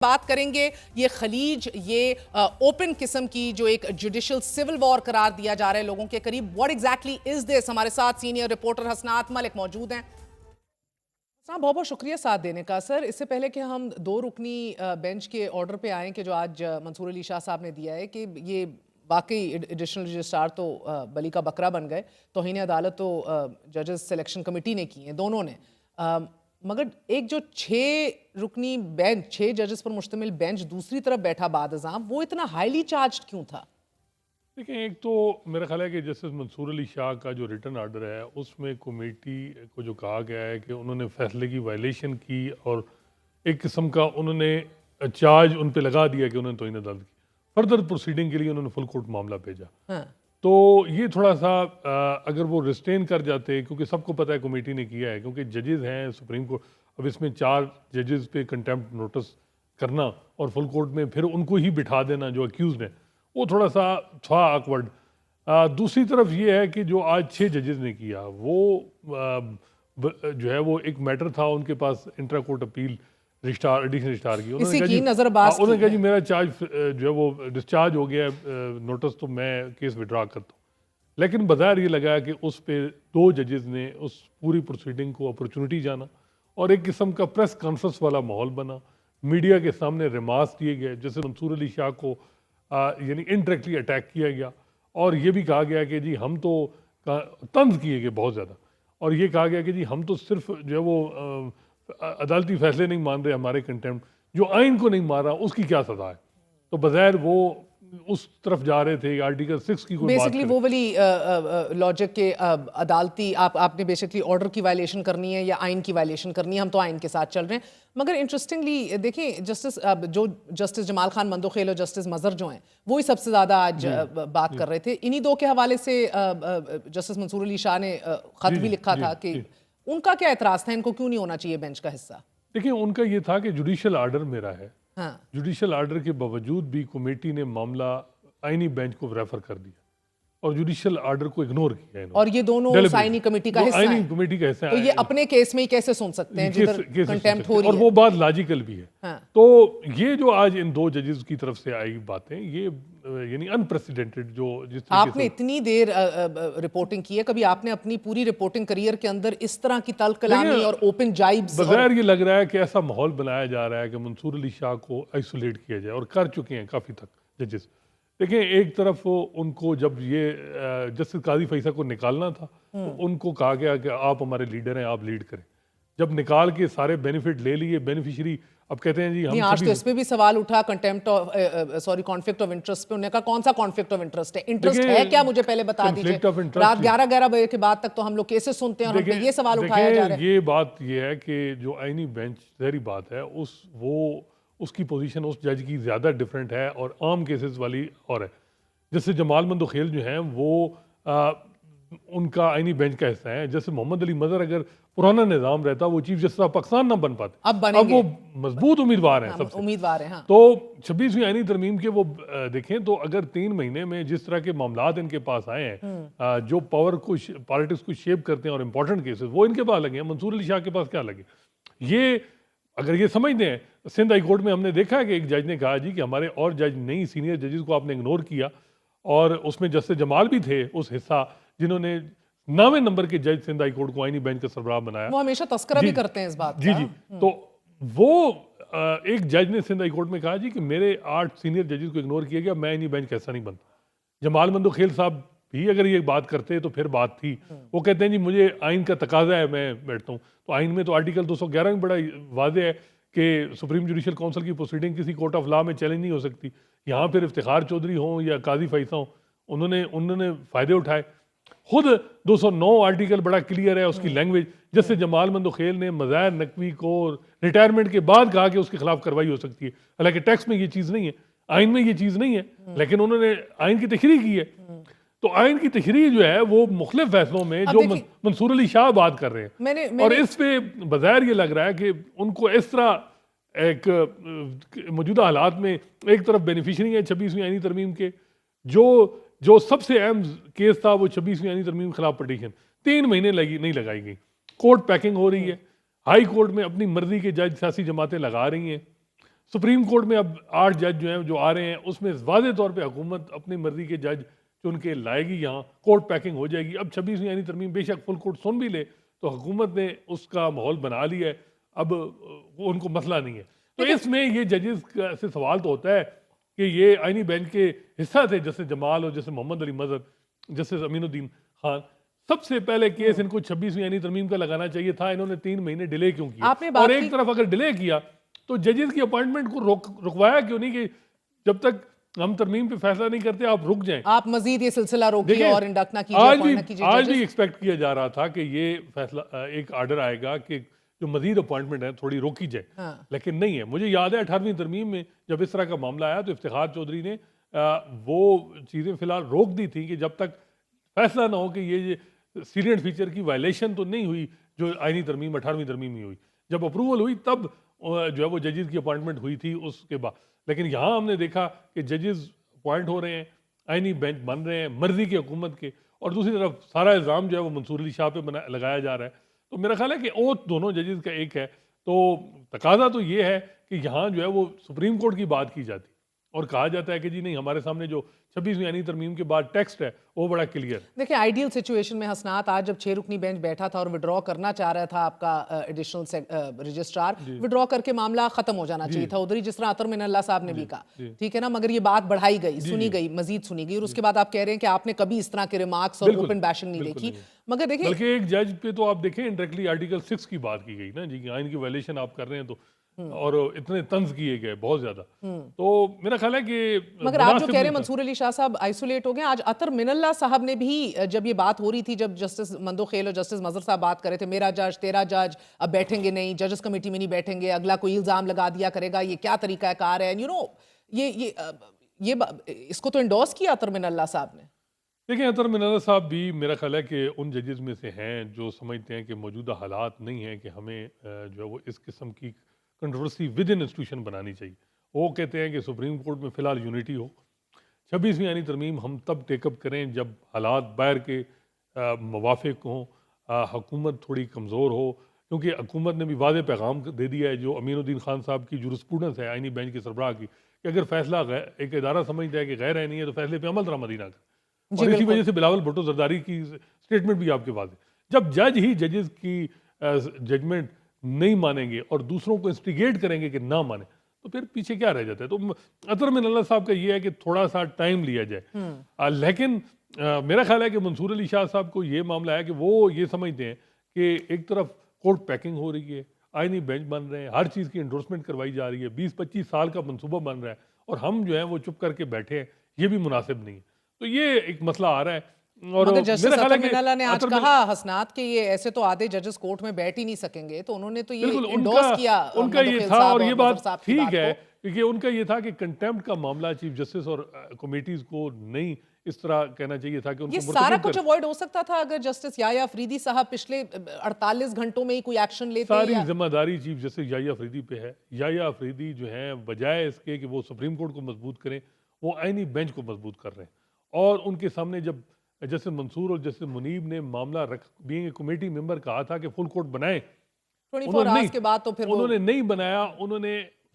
बात करेंगे ये खलीज, ये ओपन किस्म की जो एक जुडिशियल सिविल वॉर करार दिया जा रहा है लोगों के करीब। What exactly is this? हमारे साथ सीनियर रिपोर्टर हसनात मलिक मौजूद हैं। हसनात, बहुत बहुत शुक्रिया साथ देने का। सर, इससे पहले कि हम दो रुकनी बेंच के ऑर्डर पे आए कि जो आज मंसूर अली शाह साहब ने दिया है कि ये वाकई एडिशनल रजिस्ट्रार तो बली का बकरा बन गए, तौहीन अदालत तो जजेस सिलेक्शन कमेटी ने की है, दोनों ने। मगर एक जो 6 रुकनी बेंच, 6 जजेस पर मुश्तमिल बेंच दूसरी तरफ बैठा बादअज़ाम, वो इतना हाईली चार्ज क्यों था? देखिए, एक तो मेरा ख्याल है कि जस्टिस मंसूर अली शाह का जो रिटर्न आर्डर है उसमें कमेटी को जो कहा गया है कि उन्होंने फैसले की वायलेशन की और एक किस्म का उन्होंने चार्ज उन पे लगा दिया कि उन्होंने तौहीन अदालत की। फर्दर प्रोसीडिंग के लिए उन्होंने फुल कोर्ट मामला भेजा। हाँ। तो ये थोड़ा सा अगर वो रिस्टेन कर जाते, क्योंकि सबको पता है कमेटी ने किया है, क्योंकि जजेस हैं सुप्रीम कोर्ट, अब इसमें 4 जजेस पे कंटेम्प्ट नोटिस करना और फुल कोर्ट में फिर उनको ही बिठा देना जो अक्यूज हैं, वो थोड़ा सा था ऑकवर्ड। दूसरी तरफ ये है कि जो आज 6 जजेस ने किया वो जो है वो एक मैटर था उनके पास, intra court appeal registrar, additional registrar की। इसी की नजरबाज उन्होंने कहा की जी मेरा चार्ज जो है वो डिस्चार्ज हो गया नोटिस, तो मैं केस विड्रा करता हूँ। लेकिन बाजार ये लगा कि उस पे 2 जजेस ने उस पूरी प्रोसीडिंग को अपॉर्चुनिटी जाना और एक किस्म का प्रेस कॉन्फ्रेंस वाला माहौल बना। मीडिया के सामने रिमार्क्स दिए गए, जैसे मंसूर अली शाह को यानी इनडायरेक्टली अटैक किया गया और ये भी कहा गया कि जी हम तो तंज किए गए बहुत ज़्यादा, और ये कहा गया कि जी हम तो सिर्फ जो है वो अदालती फैसले नहीं मान रहे, हमारे कंटेम्प्ट जो आइन को नहीं मारा उसकी क्या सजा है। तो बज़ाहिर वो उस तरफ जा रहे थे, आर्टिकल 6 की कोई बात बेसिकली वो वाली लॉजिक के अदालती आपने बेसिकली ऑर्डर की वायलेशन करनी है या आइन की वायलेशन करनी है, हम तो आइन के साथ चल रहे हैं। मगर इंटरेस्टिंगली देखें, जस्टिस जमाल खान मंदोखेल और जस्टिस मजहर जो हैं वो ही सबसे ज़्यादा आज बात कर रहे थे। इन्हीं दो के हवाले से जस्टिस मंसूर अली शाह ने खत भी लिखा था कि उनका क्या एतराज़ था, इनको क्यों नहीं होना चाहिए बेंच का हिस्सा? देखिए, उनका ये था कि जुडिशियल आर्डर मेरा है। हाँ। जुडिशियल आर्डर के बावजूद भी कमेटी ने मामला आईनी बेंच को रेफर कर दिया और जुडिशियल आर्डर को इग्नोर किया इन्होंने। और ये दोनों आईनी कमेटी का हिस्सा हैं। कमेटी का हिस्सा तो ये अपने केस में ही कैसे सुन सकते हैं जिधर कंटेम्प्ट हो रही और है? वो बात लॉजिकल भी है। हाँ। तो ये जो आज इन 2 जजेस की तरफ से आई बातें, ये यानी अनप्रेसिडेंटेड जो जिस आपने इतनी देर रिपोर्टिंग की है, कभी आपने अपनी पूरी रिपोर्टिंग करियर के अंदर इस तरह की तल्ख कलामी और ओपन जाइब्स बगैर ये लग रहा है कि ऐसा माहौल बनाया जा रहा है कि मंसूर अली शाह को आइसोलेट किया जाए, और कर चुके हैं काफ़ी तक जजेस। देखिए, एक तरफ उनको जब ये जस्टिस काजी फैसल को निकालना था तो उनको कहा गया कि आप हमारे लीडर हैं, आप लीड करें। जब निकाल के सारे बेनिफिट ले लिए बेनिफिशियरी, अब कहते हैं जी हम आज तो इस पे भी सवाल उठा contempt of conflict of interest पे। उन्होंने कहा कौन सा कॉन्फ्लिक्ट ऑफ इंटरेस्ट है? इंटरेस्ट है क्या, मुझे पहले बता दीजिए। रात 11 बजे के बाद तक तो हम लोग केसेस सुनते हैं और हम पे ये सवाल उठाया जा रहा है। ये बात ये है कि जो आईनी बेंच, जहरी बात है, उसकी पोजीशन उस जज की ज़्यादा डिफरेंट है और आम केसेस वाली और है। जैसे जमाल मंदोखेल जो हैं वो उनका आईनी बेंच का हिस्सा है। जैसे मोहम्मद अली मजहर अगर पुराना निज़ाम रहता वो चीफ जस्टिस ऑफ पाकिस्तान ना बन पाते, अब वो मजबूत उम्मीदवार हैं। सबसे उम्मीदवार हैं। हाँ। तो 26वीं आईनी तरमीम के वो देखें तो अगर 3 महीने में जिस तरह के मामलात इनके पास आए हैं, जो पावर को, पॉलिटिक्स को शेप करते हैं और इंपॉर्टेंट केसेस, वो इनके पास लगे हैं। मंसूर अली शाह के पास क्या लगे? ये अगर ये समझते हैं, सिंध हाई कोर्ट में हमने देखा है कि एक जज ने कहा जी कि हमारे और जज नहीं, सीनियर जजेस को आपने इग्नोर किया, और उसमें जस्टिस जमाल भी थे उस हिस्सा जिन्होंने 9वें नंबर के जज सिंध हाई कोर्ट को आईनी बेंच का सरबराह बनाया। वो हमेशा तस्करा भी करते हैं इस बात जी। तो वो एक जज ने सिंध हाई कोर्ट में कहा जी कि मेरे 8 सीनियर जजेस को इग्नोर किया गया, मैं आईनी बेंच कैसा नहीं बनता। जमाल मंदोखेल साहब भी अगर ये बात करते तो फिर बात थी। वो कहते हैं जी मुझे आइन का तकाजा है, मैं बैठता हूँ। तो आइन में तो आर्टिकल 211 में बड़ा वाज़ेह है कि सुप्रीम जुडिशियल काउंसिल की प्रोसीडिंग किसी कोर्ट ऑफ लॉ में चैलेंज नहीं हो सकती। यहाँ फिर इफ्तिखार चौधरी हों या काजी फैसल हों, उन्होंने फ़ायदे उठाए। खुद 209 आर्टिकल बड़ा क्लियर है उसकी लैंग्वेज। जैसे जमाल मंदोखेल ने मज़ाहिर नकवी को रिटायरमेंट के बाद कहा कि उसके खिलाफ कार्रवाई हो सकती है, हालांकि टैक्स में ये चीज़ नहीं है, आइन में ये चीज़ नहीं है, लेकिन उन्होंने आइन की तशरीह की है। तो आइन की तशरीह जो है वो मुख्तलिफ फैसलों में जो मंसूर अली शाह बात कर रहे हैं, और इस पे बज़ाहिर ये लग रहा है कि उनको इस तरह एक मौजूदा हालात में एक तरफ बेनिफिशरी है 26वीं आईनी तरमीम के, जो सबसे अहम केस था वो 26वीं आईनी तरमीम के खिलाफ पटिशन 3 महीने नहीं लगाई गई। कोर्ट पैकिंग हो रही है, हाई कोर्ट में अपनी मर्जी के जज सियासी जमातें लगा रही हैं, सुप्रीम कोर्ट में अब 8 जज जो हैं जो आ रहे हैं, उसमें वाज़ेह तौर पे हुकूमत अपनी मर्जी के जज चुन के लाएगी, यहाँ कोर्ट पैकिंग हो जाएगी। अब 26वीं यानी तरमीम बेशक फुल कोर्ट सुन भी ले तो हुकूमत ने उसका माहौल बना लिया है, अब वो उनको मसला नहीं है। तो इसमें ये जजेस से सवाल तो होता है कि ये आईनी बेंच के हिस्सा थे, जैसे जमाल और जैसे मोहम्मद अली मजहर, जैसे अमीनुद्दीन खान, सबसे पहले केस इनको 26वीं यानी तरमीम का लगाना चाहिए था। इन्होंने 3 महीने डिले क्यों किया? और एक तरफ अगर डिले किया तो जजेस की अपॉइंटमेंट को रुकवाया क्यों नहीं कि जब तक हम तरमीम पे फैसला नहीं करते आप रुक जाएं, आप मजीद ये सिलसिला रोकिए और इंडक्ट ना कीजिए। आज भी एक्सपेक्ट किया जा रहा था कि ये फैसला एक आर्डर आएगा कि जो मजीद अपॉइंटमेंट है थोड़ी रोकी जाए। लेकिन नहीं है। मुझे याद है 18वीं तरमीम में जब इस तरह का मामला आया तो इफ्तिखार चौधरी ने वो चीज़ें फिलहाल रोक दी थी कि जब तक फैसला ना हो कि ये सीरियट फीचर की वायलेशन तो नहीं हुई जो आईनी तरमीम 18वीं तरमीम में हुई। जब अप्रूवल हुई तब जो है वो जजेस की अपॉइंटमेंट हुई थी उसके बाद। लेकिन यहाँ हमने देखा कि जजेस अपॉइंट हो रहे हैं, आईनी बेंच बन रहे हैं मर्जी की हुकूमत के, और दूसरी तरफ सारा इल्ज़ाम जो है वो मंसूर अली शाह पे लगाया जा रहा है। तो मेरा ख्याल है कि ओथ दोनों जजेस का एक है। तो तकाजा तो ये है कि यहाँ जो है वो सुप्रीम कोर्ट की बात की जाती और कहा जाता है कि जी नहीं, हमारे सामने जो 26वीं यानी तरमीम के बाद टेक्स्ट है वो बड़ा क्लियर। देखिए आइडियल सिचुएशन में हसनात, आज जब 6 रुकनी बेंच बैठा था और विड्रॉ करना चाह रहा था आपका एडिशनल रजिस्ट्रार, विड्रॉ करके मामला खत्म हो जाना चाहिए था उधर ही, जिस तरह अतर मिनल्ला साहब ने भी कहा, ठीक है ना। मगर ये बात बढ़ाई गई, सुनी गई, मजीद सुनी गई, और उसके बाद आप कह रहे हैं कि आपने कभी इस तरह के रिमार्क्स और ओपन बैशिंग नहीं देखी। मगर देखिए, बल्कि एक जज पे तो आप देखें इंडायरेक्टली आर्टिकल 6 की बात की गई ना जी, आइन की वायलेशन आप कर रहे हैं तो, और इतने तंज किए गए बहुत ज्यादा। तो मेरा ख्याल है कि मगर आप जो कह रहे हैं मंसूर अली शाह साहब आइसोलेट हो गए, आज अतर मिनल्ला साहब ने भी जब ये बात हो रही थी, जब जस्टिस मंदोखेल और जस्टिस मजहर साहब बात कर रहे थे, मेरा जज तेरा जज अब बैठेंगे नहीं, जजेस कमेटी में नहीं बैठेंगे, अगला कोई इल्जाम लगा दिया करेगा, ये क्या तरीका कार है, यू नो ये इसको तो इंडोर्स किया अतर मिनल्ला साहब ने। देखिए अतर मिनल्ला साहब भी मेरा ख्याल है कि उन जजेस में से हैं जो समझते हैं कि मौजूदा हालात नहीं है कि हमें जो है वो इस किस्म की कंट्रोवर्सी विद इन इंस्टीट्यूशन बनानी चाहिए। वो कहते हैं कि सुप्रीम कोर्ट में फ़िलहाल यूनिटी हो, 26वीं यानी तरमीम हम तब टेकअप करें जब हालात बाहर के मुवाफिक हों, हुकूमत थोड़ी कमज़ोर हो, क्योंकि हुकूमत ने भी वाज़ेह पैगाम दे दिया है जो अमीनुद्दीन खान साहब की जुरिस्प्रूडेंस है आईनी बेंच के सरबराह की, कि अगर फैसला एक इदारा समझता है कि गैर आईनी है तो फैसले पे अमल दरामदी ना कर। और इसी वजह से बिलावल भुट्टो जरदारी की स्टेटमेंट भी आपके पास है। जब जज ही जजेस की जजमेंट नहीं मानेंगे और दूसरों को इंस्टिगेट करेंगे कि ना माने, तो फिर पीछे क्या रह जाता है। तो अतर मिनल्ला साहब का ये है कि थोड़ा सा टाइम लिया जाए। लेकिन मेरा ख्याल है कि मंसूर अली शाह साहब को ये मामला है कि वो ये समझते हैं कि एक तरफ कोर्ट पैकिंग हो रही है, आईनी बेंच बन रहे हैं, हर चीज़ की इंडोर्समेंट करवाई जा रही है, 20-25 साल का मनसूबा बन रहा है, और हम जो है वो चुप करके बैठे हैं, ये भी मुनासिब नहीं है। तो ये एक मसला आ रहा है। और मगर जस्टिस अतर मिनल्ला ने आज कहा हसनात कि ये ऐसे तो आधे जजेस कोर्ट में बैठ ही नहीं सकेंगे, तो उन्होंने तो ये इंडोर्स किया। उनका ये था, और ये बात ठीक है, क्योंकि उनका ये था कि कंटेम्प्ट का मामला चीफ जस्टिस और कमेटीज को नहीं इस तरह कहना चाहिए था कि उनको ये सारा कुछ अवॉइड हो सकता था अगर जस्टिस याया अफरीदी साहब पिछले 48 घंटों में ही कोई एक्शन लेते। सारी जिम्मेदारी चीफ जस्टिस याया अफरीदी पे है। याया अफरीदी जो है बजाय इसके कि वो सुप्रीम कोर्ट को मजबूत करें, वो आईनी बेंच को मजबूत कर रहे हैं। और उनके सामने जब जस्टिस मंसूर और जस्टिस मुनीब ने मामला बीइंग कमेटी मेंबर कहा था कि फुल कोर्ट बनाएं, 24 आवर्स के बाद तो फिर उन्होंने नहीं बनाया। उन्होंने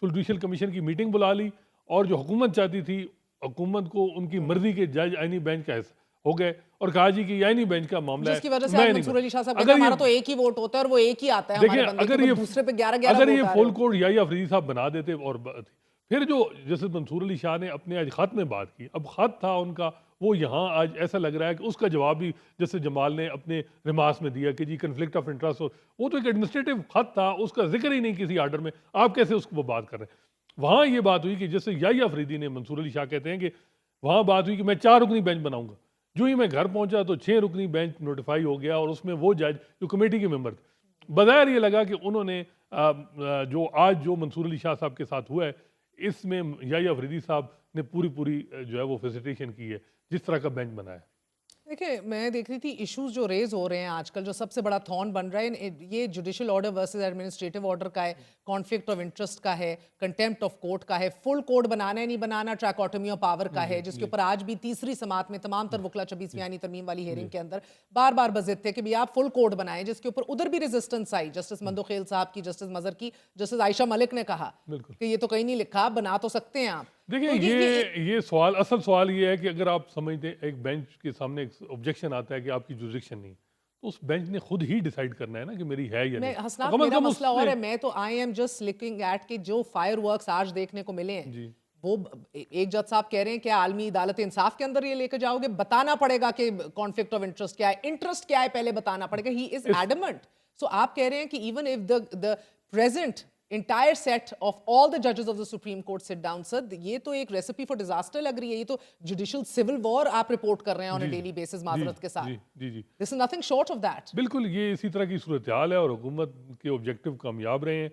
जुडिशियल कमीशन की मीटिंग बुला ली, और जो हुकूमत चाहती थी, हुकूमत को उनकी मर्जी के जज आईनी बेंच का हो गए और कहा जी कि आईनी बेंच का मामला है, जिसकी वजह से मंसूर अली शाह साहब कहते हैं हमारा तो एक ही वोट होता है और वो एक ही आता है। देखिए अगर ये दूसरे पे 11-11 अगर ये फुल कोर्ट याया अफरीदी साहब बना देते, और फिर जो जैसे मंसूर अली शाह ने अपने आज खत में बात की, अब खत था उनका, वो यहाँ आज ऐसा लग रहा है कि उसका जवाब भी जैसे जमाल ने अपने रिमार्क्स में दिया कि जी कन्फ्लिक्ट ऑफ इंटरेस्ट, और वो तो एक एडमिनिस्ट्रेटिव खत था, उसका जिक्र ही नहीं किसी आर्डर में, आप कैसे उसको बात कर रहे हैं। वहाँ ये बात हुई कि जैसे याया अफरीदी ने, मंसूर अली शाह कहते हैं कि वहाँ बात हुई कि मैं 4 रुकनी बेंच बनाऊंगा। जो ही मैं घर पहुंचा तो 6 रुकनी बेंच नोटिफाई हो गया, और उसमें वो जज जो कमेटी के मेंबर थे। बज़ाहिर ये लगा कि उन्होंने जो आज जो मंसूर अली शाह साहब के साथ हुआ है, इसमें याया अफरीदी साहब ने पूरी जो है वो फैसिलिटेशन की है, जिस तरह का बेंच बनाया है। देखिए, मैं देख रही थी इश्यूज जो रेज हो रहे हैं आजकल, जो सबसे बड़ा थॉर्न बन रहा है ये judicial order versus administrative order का है, कॉन्फ्लिक्ट ऑफ इंटरेस्ट का है, कंटेम्प्ट ऑफ कोर्ट का है, फुल कोड बनाना है नहीं बनाना, ट्रैकोटमी ऑफ पावर का है, जिसके ऊपर आज भी तीसरी समात में तमाम तर वकला 26वीं आईनी तरमीम वाली हेयरिंग के अंदर बार बार बजिद थे कि भी आप फुल कोड बनाएं, जिसके ऊपर उधर भी रेजिस्टेंस आई, जस्टिस मंदोखेल साहब की, जस्टिस मजहर की, जस्टिस आयशा मलिक ने कहा कि ये तो कहीं नहीं लिखा, आप बना तो सकते हैं आप। देखिए तो ये सवाल, असल सवाल ये है कि अगर आप समझते हैं एक बेंच के सामने एक ऑब्जेक्शन आता है कि आपकी जुरिडिक्शन नहीं, तो उस बेंच ने खुद ही डिसाइड करना है ना कि मेरी है या मैं नहीं। हसनात, कम से मेरा कम मसला और उसने है, मैं तो I am just looking at कि जो फायर वर्क्स आज देखने को मिले हैं, जी वो एक जज साहब कह रहे हैं कि आलमी अदालत इंसाफ के अंदर ये लेकर जाओगे, बताना पड़ेगा कि कॉन्फ्लिक्ट ऑफ इंटरेस्ट क्या है, इंटरेस्ट क्या है पहले बताना पड़ेगा। He is एडमंट। सो आप कह रहे हैं कि even if the present entire set of all the judges of the Supreme Court sit down, sir, ये तो एक रेसिपी फॉर डिजास्टर लग रही है, ये तो जुडिशियल सिविल वॉर आप रिपोर्ट कर रहे हैं ऑन अ डेली बेसिस माजरत के साथ। जी this is nothing short of that. बिल्कुल, ये इसी तरह की सूरत हाल है और हुकूमत के ऑब्जेक्टिव कामयाब रहे हैं।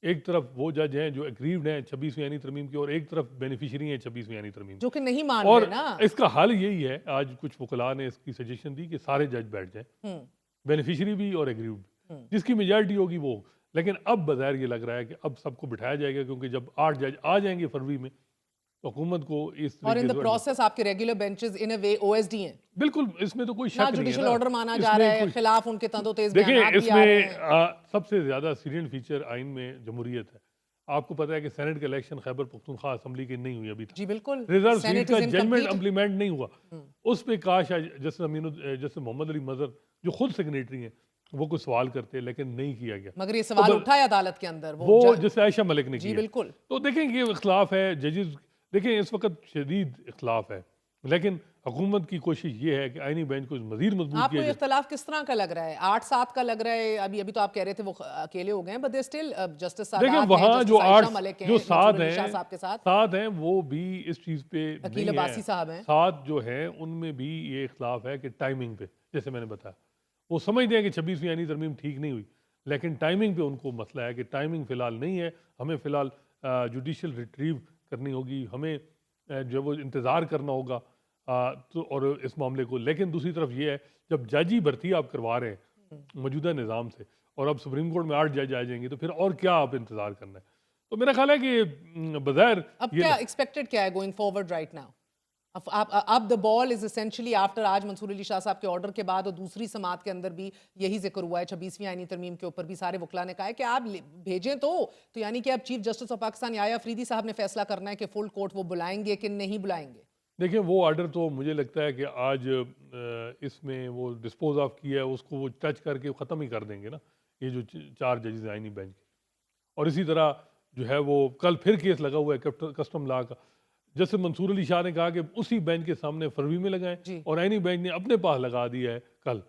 एक तरफ वो जज हैं जो एग्रीव्ड हैं 26वीं आईनी तरमीम की, और एक तरफ बेनिफिशियरी हैं 26वीं आईनी तरमीम की, जो कि नहीं मान और रहे ना। इसका हल यही है, आज कुछ वकला ने इसकी सजेशन दी कि सारे जज बैठ जाएं, बेनिफिशियरी भी और एग्रीव्ड भी, जिसकी मेजॉरिटी होगी वो। लेकिन अब बज़ाहिर ये लग रहा है कि अब सबको बिठाया जाएगा, क्योंकि जब 8 जज आ जाएंगे फरवरी में, तो हुकूमत को इस और इन तरीके द से प्रोसेस आपके रेगुलर बेंचेस इन अ वे ओएसडी हैं, बिल्कुल, इसमें तो कोई ना शक नहीं है जुडिशियल ना। ऑर्डर माना जा इसमें रहा है, कोई- खिलाफ उनके तंदो-तेज देखिए बयानात भी आ रहे इसमें हैं। सबसे ज्यादा सीरियस फीचर आइन में जमहूरियत है। आपको पता है कि सेनेट का इलेक्शन खैबर पख्तूनख्वा असेंबली के नहीं हुई अभी तक। जी बिल्कुल, रिजर्व सीट सेनेट का इज जजमेंट इनकम्प्लीट। इम्प्लीमेंट नहीं हुआ। उस पे काश जैसे मोहम्मद अली मजहर जो खुद सेक्रेटरी हैं वो कुछ सवाल करते, लेकिन नहीं किया गया। मगर ये सवाल उठा है अदालत के अंदर, वो जैसे आयशा मलिक ने जी किया। बिल्कुल। तो देखें ये इख्लाफ है जजेस, देखें इस वक्त शदीद इख्लाफ है, लेकिन हुकूमत की कोशिश ये है कि आईनी बेंच को मजीद मजबूत आपको किया जाए। इख्तलाफ किस तरह का लग रहा है? 8-7 का लग रहा है? अभी अभी तो आप कह रहे थे वो अकेले हो गए हैं, but they still justice Sadat देखिए हैं, वहाँ जो जस्टिस आयशा 8 मलिक हैं, जो मंसूर 7 अली शाह हैं, साहब के साथ, 7 हैं वो भी इस चीज़ पे अकील नहीं अब्बासी है। साहब हैं। 7 जो हैं उनमें भी ये इख्लाफ है कि टाइमिंग पे, जैसे मैंने बताया, वो समझते हैं कि 26वीं आईनी तरमीम ठीक नहीं हुई, लेकिन टाइमिंग पे उनको मसला है कि टाइमिंग फ़िलहाल नहीं है, हमें फ़िलहाल जुडिशियल रिट्रीव करनी होगी, हमें जो वो इंतज़ार करना होगा तो और इस मामले को। लेकिन दूसरी तरफ ये है, जब जज ही भर्ती आप करवा रहे हैं मौजूदा निज़ाम से, और अब सुप्रीम कोर्ट में 8 जज आ जाएंगे, तो फिर और क्या आप इंतज़ार करना है। तो मेरा ख्याल है कि बज़ाहिर अब क्या एक्सपेक्टेड क्या है गोइंग फॉरवर्ड राइट नाउ? अब the ball is essentially after आज मंसूर अली शाह साहब के ऑर्डर के बाद और दूसरी समात के अंदर भी यही जिक्र हुआ है, 26वीं आईनी तरमीम के ऊपर भी सारे वकला ने कहा है कि आप भेजें तो यानी कि अब chief justice of Pakistan Yahya Afridi sahab ने फैसला करना है कि फुल कोर्ट वो बुलाएंगे कि नहीं बुलाएंगे। देखिए वो ऑर्डर तो मुझे लगता है कि आज इसमें वो डिस्पोज ऑफ किया है, उसको वो टच करके ख़त्म ही कर देंगे ना, ये जो 4 जजेस आईनी बेंच के। और इसी तरह जो है वो कल फिर केस लगा हुआ है कस्टम लॉ का, जैसे मंसूर अली शाह ने कहा कि उसी बेंच के सामने फरवरी में लगाएं, और आईनी बेंच ने अपने पास लगा दिया है कल।